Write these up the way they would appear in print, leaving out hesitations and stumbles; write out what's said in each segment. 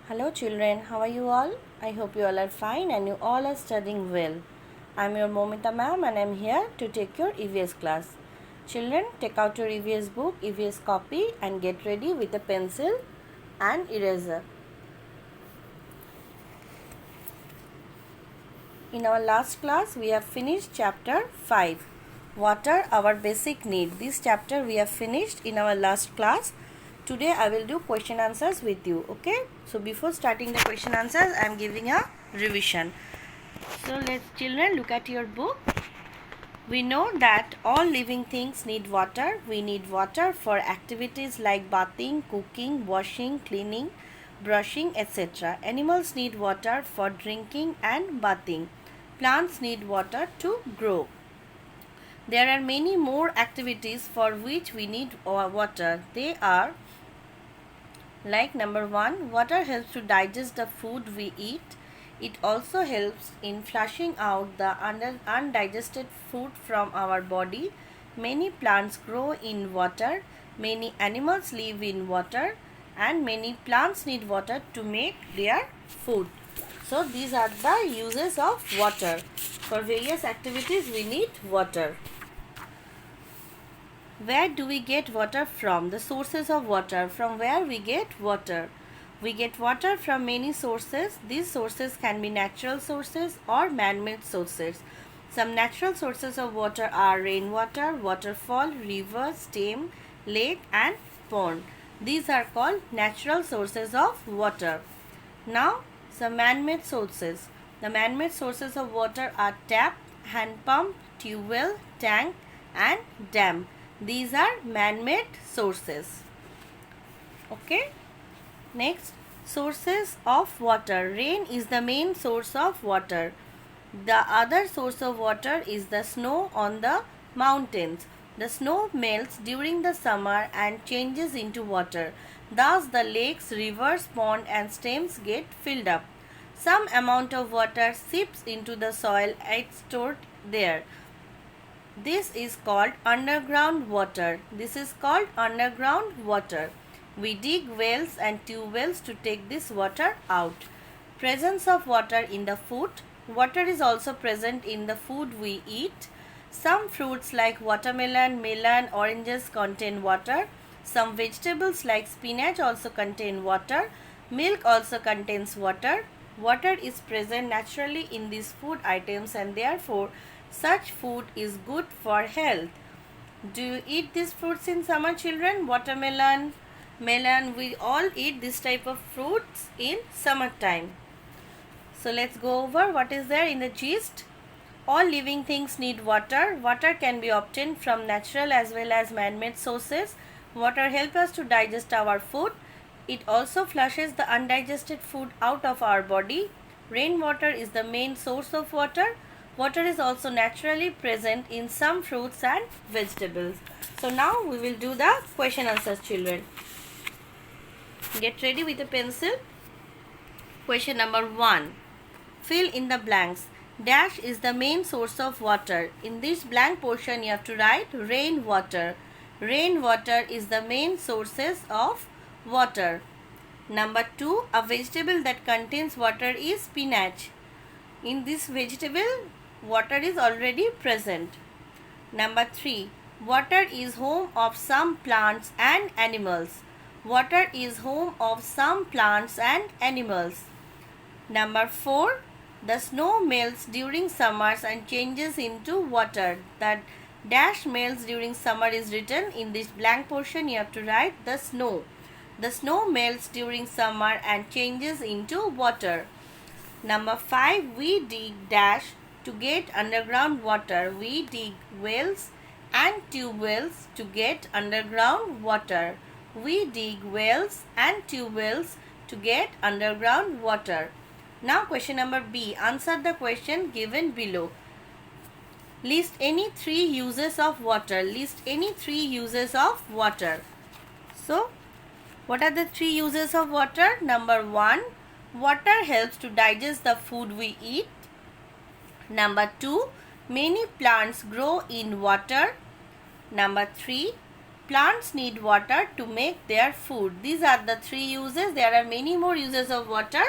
Hello children, how are you all? I hope you all are fine and you all are studying well. I am your Momita ma'am and I am here to take your EVS class. Children, take out your EVS book, EVS copy and get ready with a pencil and eraser. In our last class, we have finished chapter 5. Water, our basic need. This chapter we have finished in our last class. Today I will do question answers with you. Okay. So before starting the question answers, I am giving a revision. So let's children look at your book. We know that all living things need water. We need water for activities like bathing, cooking, washing, cleaning, brushing, etc. Animals need water for drinking and bathing. Plants need water to grow. There are many more activities for which we need water. They are like number 1, water helps to digest the food we eat. It also helps in flushing out the undigested food from our body. Many plants grow in water. Many animals live in water. And many plants need water to make their food. So these are the uses of water. For various activities we need water. Where do we get water from? The sources of water. From where we get water? We get water from many sources. These sources can be natural sources or man-made sources. Some natural sources of water are rainwater, waterfall, river, stream, lake and pond. These are called natural sources of water. Now, some man-made sources. The man-made sources of water are tap, hand pump, tube well, tank and dam. These are man-made sources. Okay. Next, sources of water. Rain is the main source of water. The other source of water is the snow on the mountains. The snow melts during the summer and changes into water. Thus, the lakes, rivers, ponds and streams get filled up. Some amount of water seeps into the soil and stored there. This is called underground water. This is called underground water. We dig wells and tube wells to take this water out. Presence of water in the food. Water is also present in the food we eat. Some fruits like watermelon, melon, oranges contain water. Some vegetables like spinach also contain water. Milk also contains water. Water is present naturally in these food items and therefore such food is good for health. Do you eat these fruits in summer, children? Watermelon, melon, we all eat this type of fruits in summertime. So let's go over what is there in the gist. All living things need water. Water can be obtained from natural as well as man-made sources. Water helps us to digest our food. It also flushes the undigested food out of our body. Rainwater is the main source of water. Water is also naturally present in some fruits and vegetables. So now we will do the question answers, children. Get ready with a pencil. Question number 1. Fill in the blanks. Dash is the main source of water. In this blank portion you have to write rainwater. Rainwater is the main sources of water. Number 2. A vegetable that contains water is spinach. In this vegetable, water is already present. Number 3. Water is home of some plants and animals. Water is home of some plants and animals. Number 4. The snow melts during summers and changes into water. That dash melts during summer is written. In this blank portion you have to write the snow. The snow melts during summer and changes into water. Number 5. We dig dash to get underground water. We dig wells and tube wells to get underground water. We dig wells and tube wells to get underground water. Now question number B. Answer the question given below. List any 3 uses of water. List any 3 uses of water. So, what are the 3 uses of water? Number 1. Water helps to digest the food we eat. Number 2. Many plants grow in water. Number 3. Plants need water to make their food. These are the three uses. There are many more uses of water,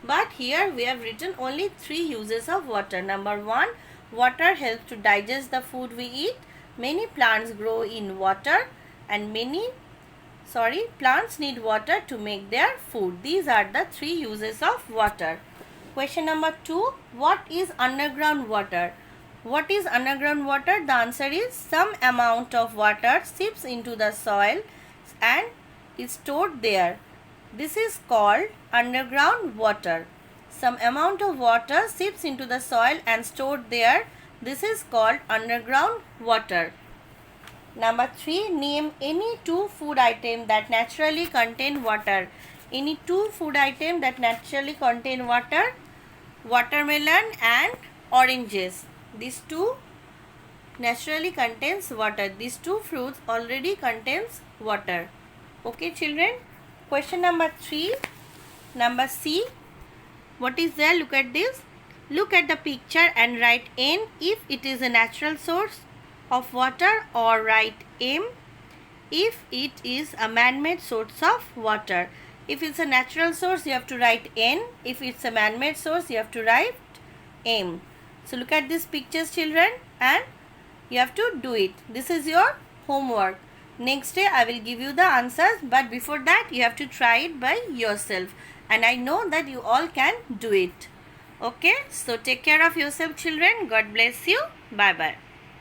but here we have written only three uses of water. Number 1, water helps to digest the food we eat. Many plants grow in water and plants need water to make their food. These are the three uses of water. Question number 2, what is underground water? What is underground water? The answer is some amount of water seeps into the soil and is stored there. This is called underground water. Some amount of water seeps into the soil and stored there. This is called underground water. Number 3, name any 2 food items that naturally contain water. Any 2 food items that naturally contain water? Watermelon and oranges. These 2 naturally contains water. These 2 fruits already contains water. Okay children. Question number 3. Number C. What is there? Look at this. Look at the picture and write N if it is a natural source of water, or write M if it is a man-made source of water. If it's a natural source, you have to write N. If it's a man-made source, you have to write M. So look at these pictures children, and you have to do it. This is your homework. Next day I will give you the answers, but before that you have to try it by yourself, and I know that you all can do it. Okay, so take care of yourself children. God bless you. Bye bye.